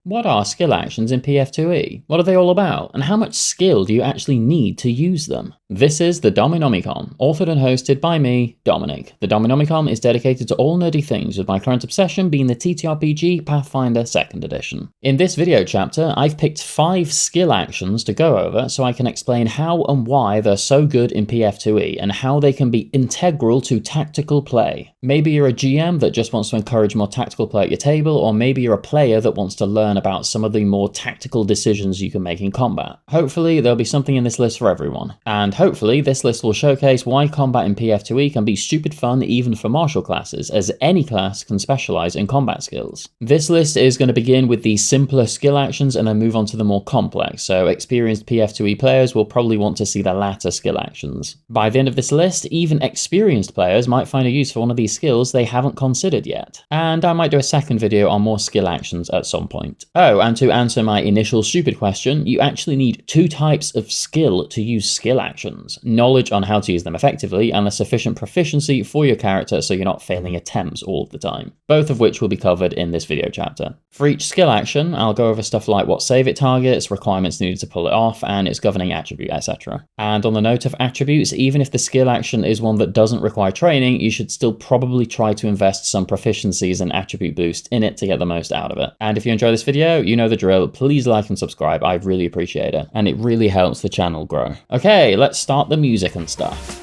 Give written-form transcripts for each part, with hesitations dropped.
What are skill actions in PF2E? What are they all about? And how much skill do you actually need to use them? This is the Dominomicon, authored and hosted by me, Dominic. The Dominomicon is dedicated to all nerdy things, with my current obsession being the TTRPG Pathfinder 2nd edition. In this video chapter, I've picked 5 skill actions to go over so I can explain how and why they're so good in PF2E and how they can be integral to tactical play. Maybe you're a GM that just wants to encourage more tactical play at your table, or maybe you're a player that wants to learn about some of the more tactical decisions you can make in combat. Hopefully there'll be something in this list for everyone, and hopefully this list will showcase why combat in PF2E can be stupid fun even for martial classes, as any class can specialize in combat skills. This list is going to begin with the simpler skill actions and then move on to the more complex, so experienced PF2E players will probably want to see the latter skill actions. By the end of this list, even experienced players might find a use for one of these skills they haven't considered yet, and I might do a second video on more skill actions at some point. Oh, and to answer my initial stupid question, you actually need 2 types of skill to use skill actions: knowledge on how to use them effectively, and a sufficient proficiency for your character so you're not failing attempts all of the time, both of which will be covered in this video chapter. For each skill action, I'll go over stuff like what save it targets, requirements needed to pull it off, and its governing attribute, etc. And on the note of attributes, even if the skill action is one that doesn't require training, you should still probably try to invest some proficiencies and attribute boost in it to get the most out of it. And if you enjoy this video, you know the drill, please like and subscribe, I'd really appreciate it, and it really helps the channel grow. Okay, let's start the music and stuff.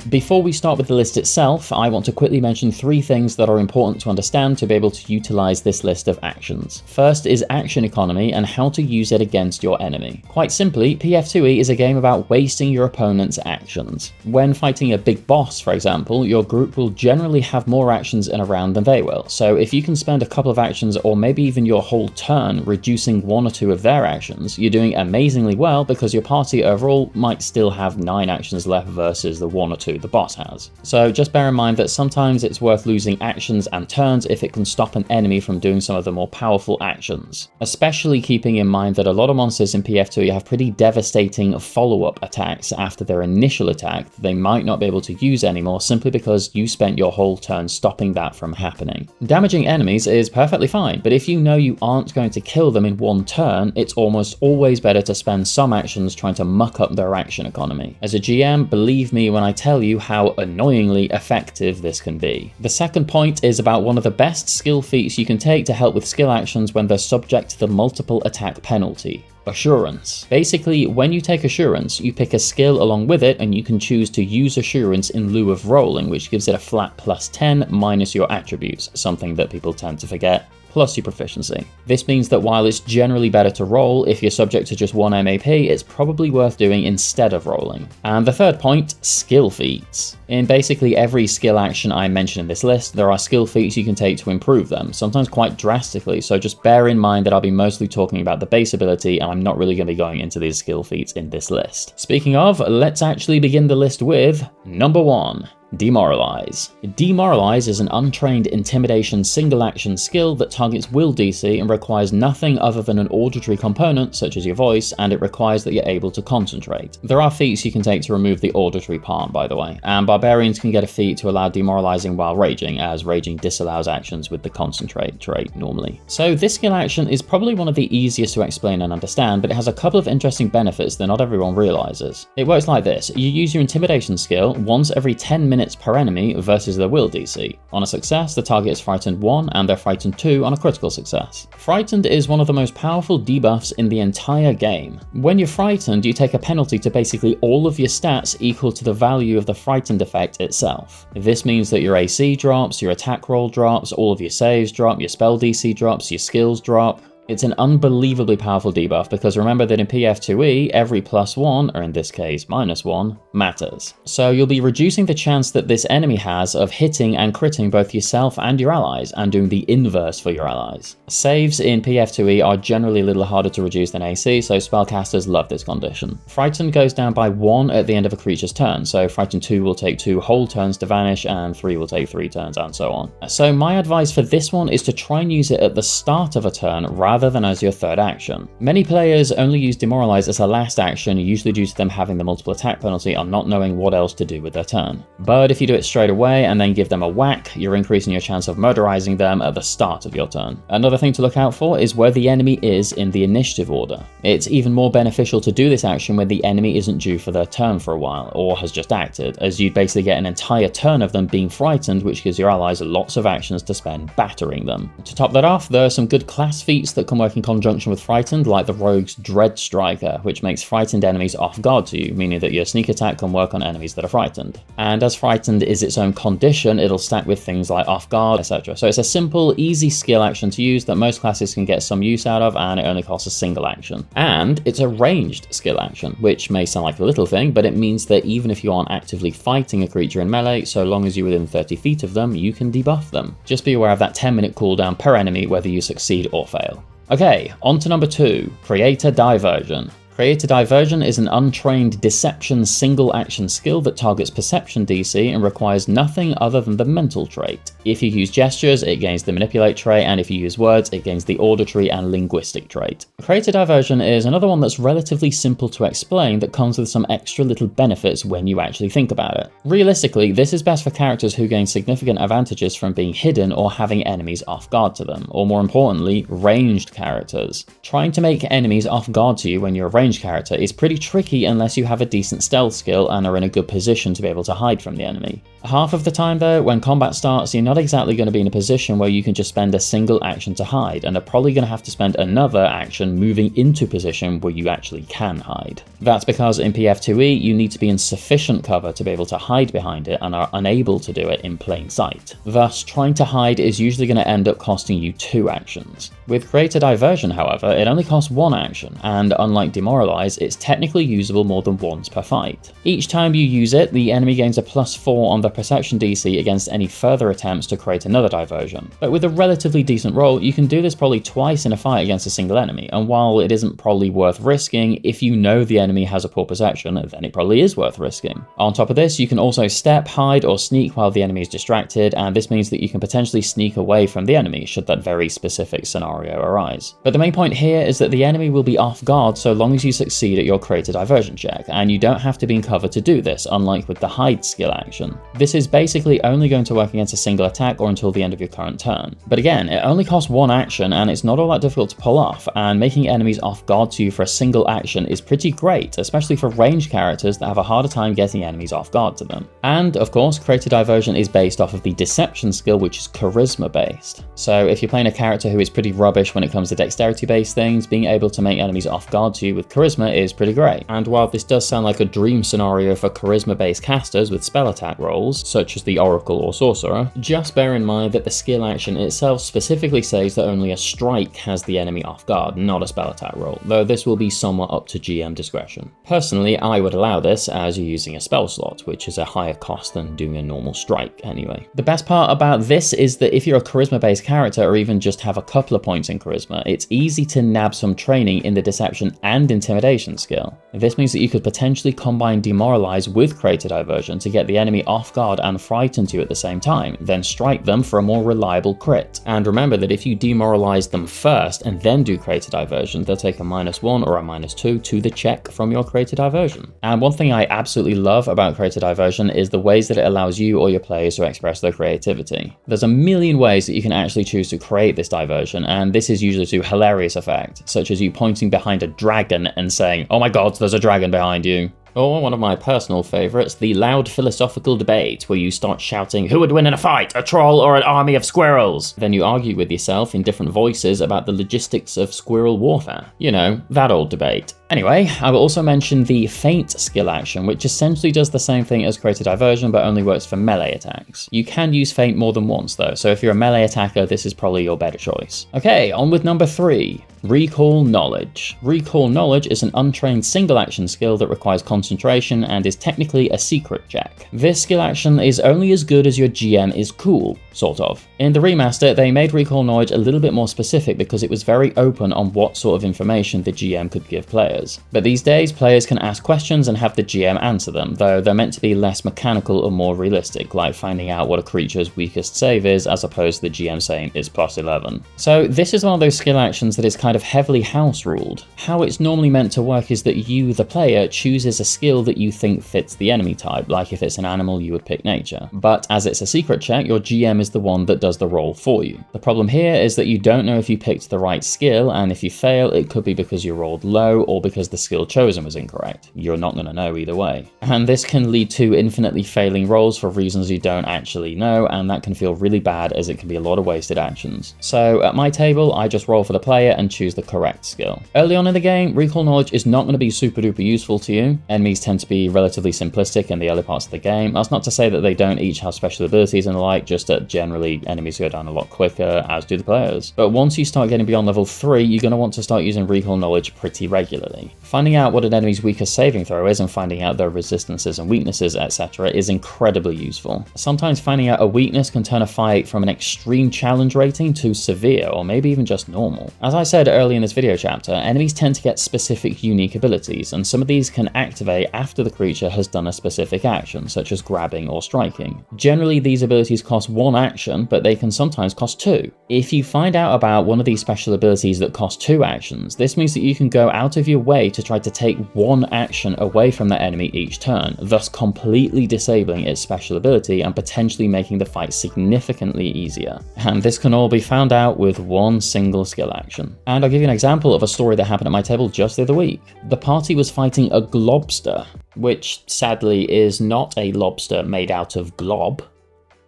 Before we start with the list itself, I want to quickly mention 3 things that are important to understand to be able to utilize this list of actions. First is action economy and how to use it against your enemy. Quite simply, PF2E is a game about wasting your opponent's actions. When fighting a big boss, for example, your group will generally have more actions in a round than they will, so if you can spend a couple of actions or maybe even your whole turn reducing 1 or 2 of their actions, you're doing amazingly well because your party overall might still have 9 actions left versus the 1 or 2 the boss has. So just bear in mind that sometimes it's worth losing actions and turns if it can stop an enemy from doing some of the more powerful actions, especially keeping in mind that a lot of monsters in PF2 have pretty devastating follow-up attacks after their initial attack that they might not be able to use anymore simply because you spent your whole turn stopping that from happening. Damaging enemies is perfectly fine, but if you know you aren't going to kill them in 1 turn, it's almost always better to spend some actions trying to muck up their action economy. As a GM, believe me when I tell you how annoyingly effective this can be. The second point is about one of the best skill feats you can take to help with skill actions when they're subject to the multiple attack penalty: Assurance. Basically, when you take Assurance, you pick a skill along with it and you can choose to use Assurance in lieu of rolling, which gives it a flat +10 minus your attributes, something that people tend to forget, plus your proficiency. This means that while it's generally better to roll, if you're subject to just 1 MAP, it's probably worth doing instead of rolling. And the third point, skill feats. In basically every skill action I mention in this list, there are skill feats you can take to improve them, sometimes quite drastically, so just bear in mind that I'll be mostly talking about the base ability and I'm not really going to be going into these skill feats in this list. Speaking of, let's actually begin the list with number 1. Demoralize. Demoralize is an untrained intimidation single action skill that targets will DC and requires nothing other than an auditory component such as your voice, and it requires that you're able to concentrate. There are feats you can take to remove the auditory part, by the way, and barbarians can get a feat to allow demoralizing while raging, as raging disallows actions with the concentrate trait normally. So this skill action is probably one of the easiest to explain and understand, but it has a couple of interesting benefits that not everyone realizes. It works like this: you use your intimidation skill once every 10 minutes per enemy versus their will DC. On a success, the target is frightened 1 and they're frightened 2 on a critical success. Frightened is one of the most powerful debuffs in the entire game. When you're frightened, you take a penalty to basically all of your stats equal to the value of the frightened effect itself. This means that your AC drops, your attack roll drops, all of your saves drop, your spell DC drops, your skills drop. It's an unbelievably powerful debuff because remember that in PF2E, every +1, or in this case -1, matters. So you'll be reducing the chance that this enemy has of hitting and critting both yourself and your allies, and doing the inverse for your allies. Saves in PF2E are generally a little harder to reduce than AC, so spellcasters love this condition. Frightened goes down by 1 at the end of a creature's turn, so Frightened 2 will take 2 whole turns to vanish, and 3 will take 3 turns, and so on. So my advice for this one is to try and use it at the start of a turn rather rather than as your third action. Many players only use Demoralize as a last action, usually due to them having the multiple attack penalty and not knowing what else to do with their turn. But if you do it straight away and then give them a whack, you're increasing your chance of murderizing them at the start of your turn. Another thing to look out for is where the enemy is in the initiative order. It's even more beneficial to do this action when the enemy isn't due for their turn for a while, or has just acted, as you'd basically get an entire turn of them being frightened, which gives your allies lots of actions to spend battering them. To top that off, there are some good class feats that can work in conjunction with Frightened, like the Rogue's Dread Striker, which makes frightened enemies off guard to you, meaning that your sneak attack can work on enemies that are frightened. And as Frightened is its own condition, it'll stack with things like off guard, etc. So it's a simple, easy skill action to use that most classes can get some use out of, and it only costs a single action. And it's a ranged skill action, which may sound like a little thing, but it means that even if you aren't actively fighting a creature in melee, so long as you're within 30 feet of them, you can debuff them. Just be aware of that 10-minute cooldown per enemy, whether you succeed or fail. Okay, on to number 2, create a diversion. Create a Diversion is an untrained deception single action skill that targets perception DC and requires nothing other than the mental trait. If you use gestures, it gains the manipulate trait, and if you use words, it gains the auditory and linguistic trait. Create a Diversion is another one that's relatively simple to explain that comes with some extra little benefits when you actually think about it. Realistically, this is best for characters who gain significant advantages from being hidden or having enemies off guard to them, or more importantly, ranged characters. Trying to make enemies off guard to you when you're a ranged character is pretty tricky unless you have a decent stealth skill and are in a good position to be able to hide from the enemy. Half of the time though, when combat starts, you're not exactly going to be in a position where you can just spend a single action to hide, and are probably going to have to spend another action moving into position where you actually can hide. That's because in PF2E, you need to be in sufficient cover to be able to hide behind it and are unable to do it in plain sight. Thus, trying to hide is usually going to end up costing you 2 actions. With Create a Diversion, however, it only costs 1 action, and unlike Demoralize, it's technically usable more than once per fight. Each time you use it, the enemy gains a +4 on the perception DC against any further attempts to create another diversion. But with a relatively decent roll, you can do this probably twice in a fight against a single enemy, and while it isn't probably worth risking, if you know the enemy has a poor perception, then it probably is worth risking. On top of this, you can also step, hide, or sneak while the enemy is distracted, and this means that you can potentially sneak away from the enemy should that very specific scenario arise. But the main point here is that the enemy will be off guard so long as you succeed at your Create a Diversion check, and you don't have to be in cover to do this, unlike with the hide skill action. This is basically only going to work against a single attack or until the end of your current turn. But again, it only costs 1 action and it's not all that difficult to pull off, and making enemies off guard to you for a single action is pretty great, especially for ranged characters that have a harder time getting enemies off guard to them. And of course, Create a Diversion is based off of the deception skill, which is charisma based. So if you're playing a character who is pretty rubbish when it comes to dexterity based things, being able to make enemies off guard to you with charisma is pretty great. And while this does sound like a dream scenario for charisma based casters with spell attack rolls, such as the Oracle or Sorcerer, just bear in mind that the skill action itself specifically says that only a strike has the enemy off guard, not a spell attack roll, though this will be somewhat up to GM discretion. Personally, I would allow this as you're using a spell slot, which is a higher cost than doing a normal strike anyway. The best part about this is that if you're a charisma based character or even just have a couple of points in charisma, it's easy to nab some training in the deception and intimidation skill. This means that you could potentially combine Demoralize with Create a Diversion to get the enemy off guard and frightened you at the same time, then strike them for a more reliable crit. And remember that if you demoralize them first and then do Create a Diversion, they'll take a -1 or a -2 to the check from your Create a Diversion. And one thing I absolutely love about Create a Diversion is the ways that it allows you or your players to express their creativity. There's a million ways that you can actually choose to create this diversion, and this is usually to hilarious effect, such as you pointing behind a dragon and saying, "Oh my god, there's a dragon behind you." Or one of my personal favourites, the loud philosophical debate, where you start shouting, "Who would win in a fight, a troll or an army of squirrels?" Then you argue with yourself in different voices about the logistics of squirrel warfare. You know, that old debate. Anyway, I will also mention the Feint skill action, which essentially does the same thing as Create a Diversion, but only works for melee attacks. You can use Feint more than once though, so if you're a melee attacker, this is probably your better choice. Okay, on with number 3. Recall Knowledge. Recall Knowledge is an untrained single action skill that requires concentration and is technically a secret check. This skill action is only as good as your GM is cool. Sort of. In the remaster, they made recall knowledge a little bit more specific because it was very open on what sort of information the GM could give players. But these days, players can ask questions and have the GM answer them, though they're meant to be less mechanical or more realistic, like finding out what a creature's weakest save is as opposed to the GM saying it's +11. So this is one of those skill actions that is kind of heavily house ruled. How it's normally meant to work is that you, the player, chooses a skill that you think fits the enemy type, like if it's an animal you would pick nature. But as it's a secret check, your GM is the one that does the roll for you. The problem here is that you don't know if you picked the right skill, and if you fail, it could be because you rolled low or because the skill chosen was incorrect. You're not going to know either way. And this can lead to infinitely failing rolls for reasons you don't actually know, and that can feel really bad as it can be a lot of wasted actions. So at my table, I just roll for the player and choose the correct skill. Early on in the game, recall knowledge is not going to be super duper useful to you. Enemies tend to be relatively simplistic in the early parts of the game. That's not to say that they don't each have special abilities and the like, just that generally enemies go down a lot quicker, as do the players. But once you start getting beyond level 3, you're going to want to start using recall knowledge pretty regularly. Finding out what an enemy's weakest saving throw is and finding out their resistances and weaknesses, etc. is incredibly useful. Sometimes finding out a weakness can turn a fight from an extreme challenge rating to severe, or maybe even just normal. As I said early in this video chapter, enemies tend to get specific unique abilities, and some of these can activate after the creature has done a specific action, such as grabbing or striking. Generally, these abilities cost 1 action, but they can sometimes cost 2. If you find out about one of these special abilities that cost 2 actions, this means that you can go out of your way to try to take 1 action away from the enemy each turn, thus completely disabling its special ability and potentially making the fight significantly easier. And this can all be found out with 1 single skill action. And I'll give you an example of a story that happened at my table just the other week. The party was fighting a globster, which sadly is not a lobster made out of glob.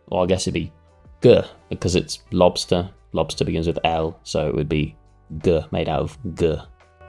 Or I guess it'd be g, because it's lobster. Lobster begins with L, so it would be g, made out of g.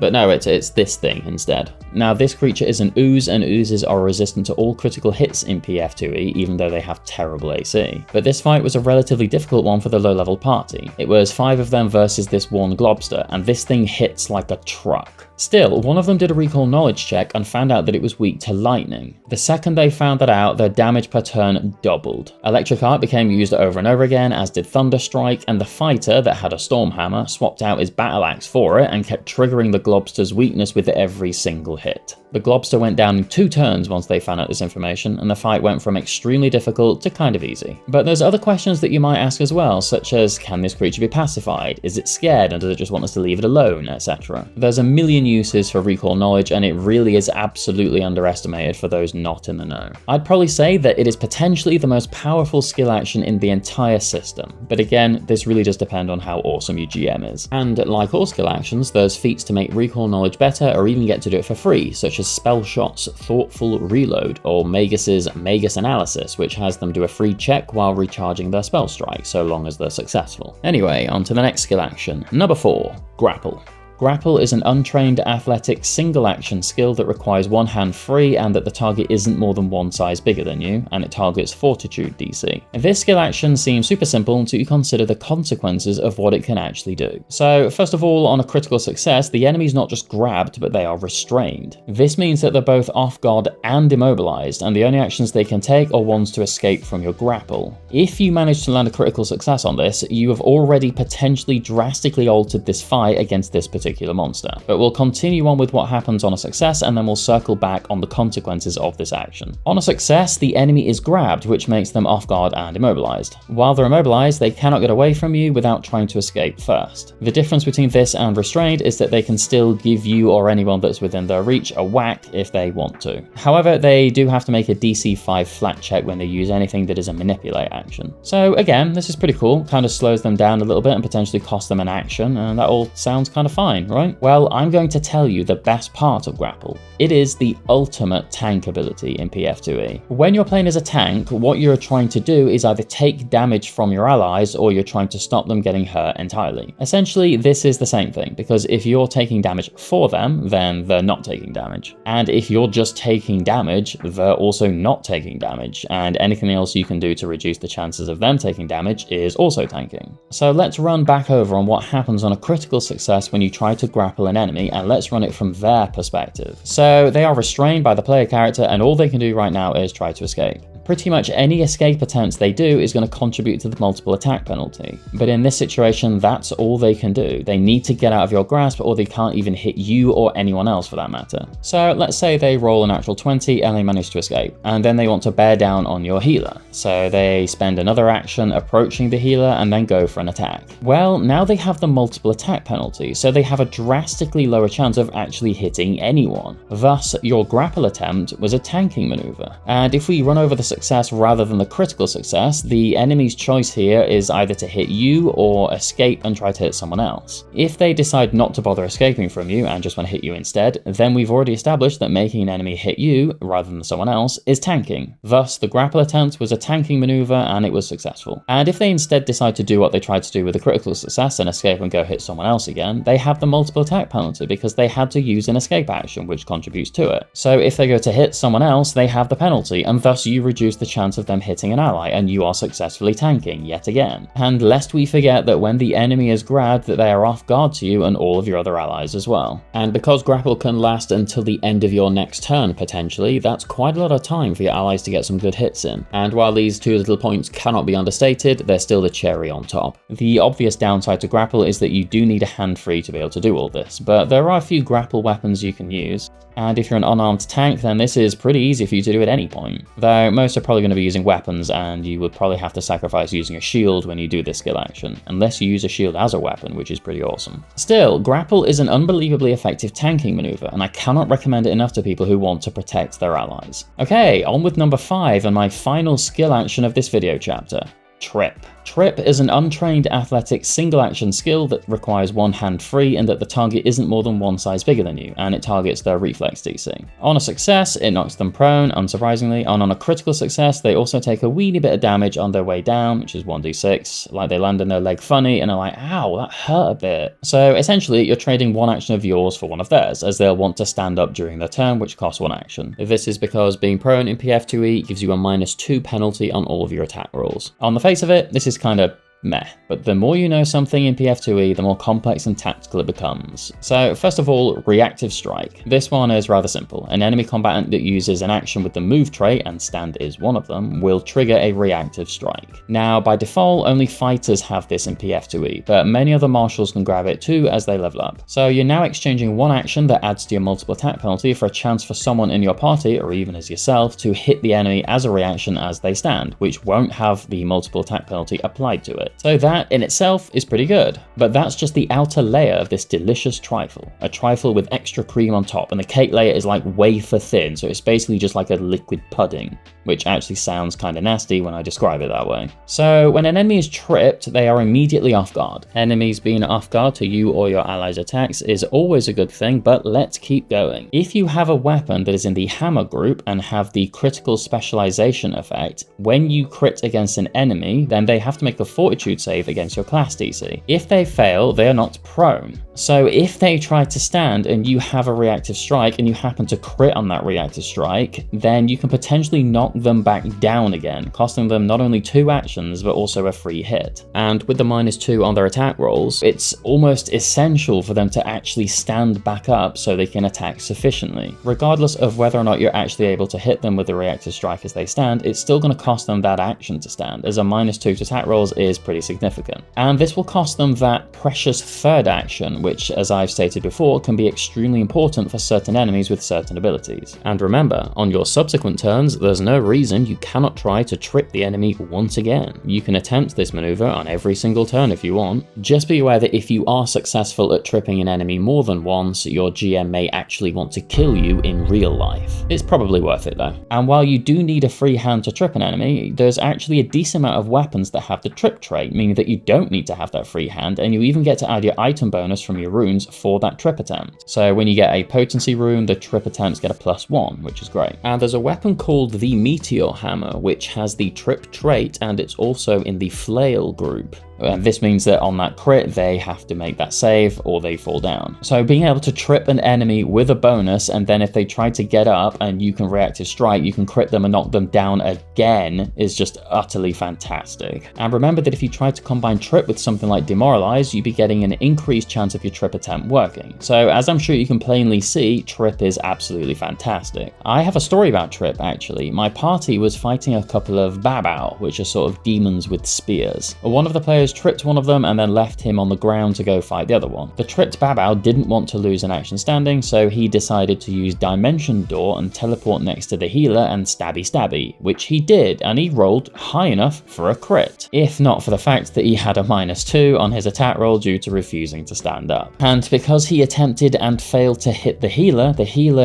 But no, it's this thing instead. Now, this creature is an ooze, and oozes are resistant to all critical hits in PF2E, even though they have terrible AC. But this fight was a relatively difficult one for the low-level party. It was 5 of them versus this 1 globster, and this thing hits like a truck. Still, one of them did a recall knowledge check and found out that it was weak to lightning. The second they found that out, their damage per turn doubled. Electric Art became used over and over again, as did Thunder Strike, and the fighter that had a Storm Hammer swapped out his Battle Axe for it and kept triggering the globster's weakness with every single hit. The globster went down in 2 turns once they found out this information, and the fight went from extremely difficult to kind of easy. But there's other questions that you might ask as well, such as, can this creature be pacified? Is it scared and does it just want us to leave it alone, etc. There's a million uses for recall knowledge, and it really is absolutely underestimated for those not in the know. I'd probably say that it is potentially the most powerful skill action in the entire system, but again, this really does depend on how awesome your GM is. And like all skill actions, there's feats to make recall knowledge better or even get to do it for free, such as Spell Shot's Thoughtful Reload, or Magus's Magus Analysis, which has them do a free check while recharging their spell strike, so long as they're successful. Anyway, on to the next skill action. Number 4, Grapple. Grapple is an untrained athletic single action skill that requires 1 hand free and that the target isn't more than 1 size bigger than you, and it targets Fortitude DC. This skill action seems super simple until you consider the consequences of what it can actually do. So first of all, on a critical success, the enemy's not just grabbed, but they are restrained. This means that they're both off guard and immobilized, and the only actions they can take are ones to escape from your grapple. If you manage to land a critical success on this, you have already potentially drastically altered this fight against this particular monster. But we'll continue on with what happens on a success, and then we'll circle back on the consequences of this action. On a success, the enemy is grabbed, which makes them off guard and immobilized. While they're immobilized, they cannot get away from you without trying to escape first. The difference between this and restrained is that they can still give you or anyone that's within their reach a whack if they want to. However, they do have to make a DC 5 flat check when they use anything that is a manipulate action. So again, this is pretty cool, kind of slows them down a little bit and potentially costs them an action, and that all sounds kind of fine, right? Well, I'm going to tell you the best part of Grapple. It is the ultimate tank ability in PF2E. When you're playing as a tank, what you're trying to do is either take damage from your allies or you're trying to stop them getting hurt entirely. Essentially, this is the same thing, because if you're taking damage for them, then they're not taking damage. And if you're just taking damage, they're also not taking damage, and anything else you can do to reduce the chances of them taking damage is also tanking. So let's run back over on what happens on a critical success when you try to grapple an enemy, and let's run it from their perspective. So they are restrained by the player character, and all they can do right now is try to escape. Pretty much any escape attempt they do is going to contribute to the multiple attack penalty. But in this situation, that's all they can do. They need to get out of your grasp, or they can't even hit you or anyone else for that matter. So let's say they roll a natural 20 and they manage to escape, and then they want to bear down on your healer. So they spend another action approaching the healer and then go for an attack. Well, now they have the multiple attack penalty, so they have a drastically lower chance of actually hitting anyone. Thus, your grapple attempt was a tanking maneuver. And if we run over the success rather than the critical success, the enemy's choice here is either to hit you or escape and try to hit someone else. If they decide not to bother escaping from you and just want to hit you instead, then we've already established that making an enemy hit you rather than someone else is tanking. Thus, the grapple attempt was a tanking maneuver and it was successful. And if they instead decide to do what they tried to do with the critical success and escape and go hit someone else again, they have the multiple attack penalty because they had to use an escape action, which contributes to it. So if they go to hit someone else, they have the penalty, and thus you reduce the chance of them hitting an ally, and you are successfully tanking yet again. And lest we forget that when the enemy is grabbed, that they are off guard to you and all of your other allies as well. And because grapple can last until the end of your next turn potentially, that's quite a lot of time for your allies to get some good hits in. And while these two little points cannot be understated, they're still the cherry on top. The obvious downside to grapple is that you do need a hand free to be able to do all this, but there are a few grapple weapons you can use. And if you're an unarmed tank, then this is pretty easy for you to do at any point. Though most are probably going to be using weapons, and you would probably have to sacrifice using a shield when you do this skill action, unless you use a shield as a weapon, which is pretty awesome. Still, grapple is an unbelievably effective tanking maneuver, and I cannot recommend it enough to people who want to protect their allies. Okay, on with number 5 and my final skill action of this video chapter. Trip. Trip is an untrained athletic single-action skill that requires one hand free and that the target isn't more than one size bigger than you, and it targets their reflex DC. On a success, it knocks them prone, unsurprisingly, and on a critical success, they also take a weeny bit of damage on their way down, which is 1d6, like they land on their leg funny and are like, ow, that hurt a bit. So essentially, you're trading one action of yours for one of theirs, as they'll want to stand up during their turn, which costs one action. This is because being prone in PF2E gives you a -2 penalty on all of your attack rolls. On the face of it, this is kind of meh, but the more you know something in PF2E, the more complex and tactical it becomes. So first of all, reactive strike. This one is rather simple. An enemy combatant that uses an action with the move trait, and stand is one of them, will trigger a reactive strike. Now by default, only fighters have this in PF2E, but many other marshals can grab it too as they level up. So you're now exchanging one action that adds to your multiple attack penalty for a chance for someone in your party, or even as yourself, to hit the enemy as a reaction as they stand, which won't have the multiple attack penalty applied to it. So that in itself is pretty good, but that's just the outer layer of this delicious trifle. A trifle with extra cream on top, and the cake layer is like wafer thin, so it's basically just like a liquid pudding, which actually sounds kind of nasty when I describe it that way. So when an enemy is tripped, they are immediately off guard. Enemies being off guard to you or your allies' attacks is always a good thing, but let's keep going. If you have a weapon that is in the hammer group and have the critical specialization effect, when you crit against an enemy, then they have to make a fortitude save against your class DC. If they fail, they are not prone. So if they try to stand and you have a reactive strike and you happen to crit on that reactive strike, then you can potentially knock them back down again, costing them not only 2 actions but also a free hit. And with the -2 on their attack rolls, it's almost essential for them to actually stand back up so they can attack sufficiently. Regardless of whether or not you're actually able to hit them with the reactive strike as they stand, it's still going to cost them that action to stand, as a -2 to attack rolls is pretty significant. And this will cost them that precious third action, which, as I've stated before, can be extremely important for certain enemies with certain abilities. And remember, on your subsequent turns, there's no reason you cannot try to trip the enemy once again. You can attempt this maneuver on every single turn if you want. Just be aware that if you are successful at tripping an enemy more than once, your GM may actually want to kill you in real life. It's probably worth it though. And while you do need a free hand to trip an enemy, there's actually a decent amount of weapons that have the trip trait, meaning that you don't need to have that free hand, and you even get to add your item bonus from your runes for that trip attempt. So when you get a potency rune, the trip attempts get a +1, which is great. And there's a weapon called the Meteor Hammer, which has the trip trait, and it's also in the flail group. And this means that on that crit, they have to make that save or they fall down. So being able to trip an enemy with a bonus, and then if they try to get up and you can reactive strike, you can crit them and knock them down again, is just utterly fantastic. And remember that if you try to combine trip with something like Demoralize, you'd be getting an increased chance of your trip attempt working. So as I'm sure you can plainly see, trip is absolutely fantastic. I have a story about trip actually. My party was fighting a couple of babao, which are sort of demons with spears. One of the players tripped one of them and then left him on the ground to go fight the other one. The tripped babao didn't want to lose an action standing, so he decided to use Dimension Door and teleport next to the healer and stabby, which he did, and he rolled high enough for a crit, if not for the fact that he had a -2 on his attack roll due to refusing to stand up. And because he attempted and failed to hit the healer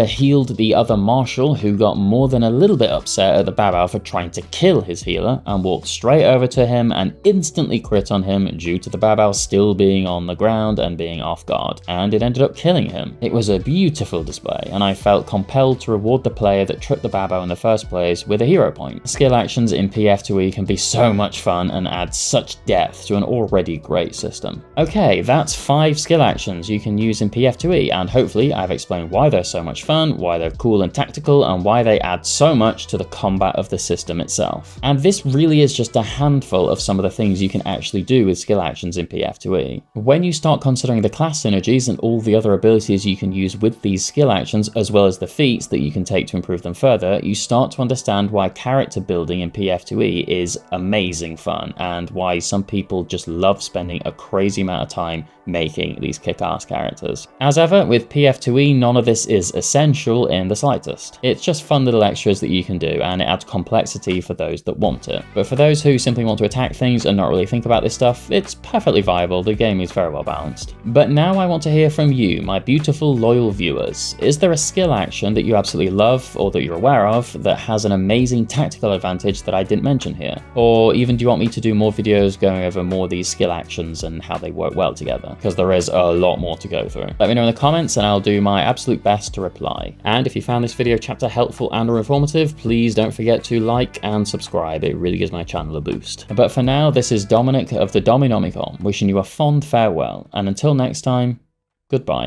healed the other marshal, who got more than a little bit upset at the babao for trying to kill his healer, and walked straight over to him and instantly crit on him due to the babao still being on the ground and being off guard, and it ended up killing him. It was a beautiful display, and I felt compelled to reward the player that tripped the babao in the first place with a hero point. Skill actions in PF2E can be so much fun and add such depth to an already great system. Okay, that's 5 skill actions you can use in PF2E, and hopefully I've explained why they're so much fun, why they're cool and tactical, and why they add so much to the combat of the system itself. And this really is just a handful of some of the things you can actually do with skill actions in PF2E. When you start considering the class synergies and all the other abilities you can use with these skill actions, as well as the feats that you can take to improve them further, you start to understand why character building in PF2E is amazing fun, and why some people just love spending a crazy amount of time making these kick-ass characters. As ever, with PF2E, none of this is essential in the slightest. It's just fun little extras that you can do, and it adds complexity for those that want it. But for those who simply want to attack things and not really think about this stuff, it's perfectly viable. The game is very well balanced. But now I want to hear from you, my beautiful loyal viewers. Is there a skill action that you absolutely love or that you're aware of that has an amazing tactical advantage that I didn't mention here? Or even do you want me to do more videos going over more of these skill actions and how they work well together? Because there is a lot more to go through. Let me know in the comments and I'll do my absolute best to reply. And if you found this video chapter helpful and or informative, please don't forget to like and subscribe. It really gives my channel a boost. But for now, this is Dominic of the Dominomicon, wishing you a fond farewell, and until next time, goodbye.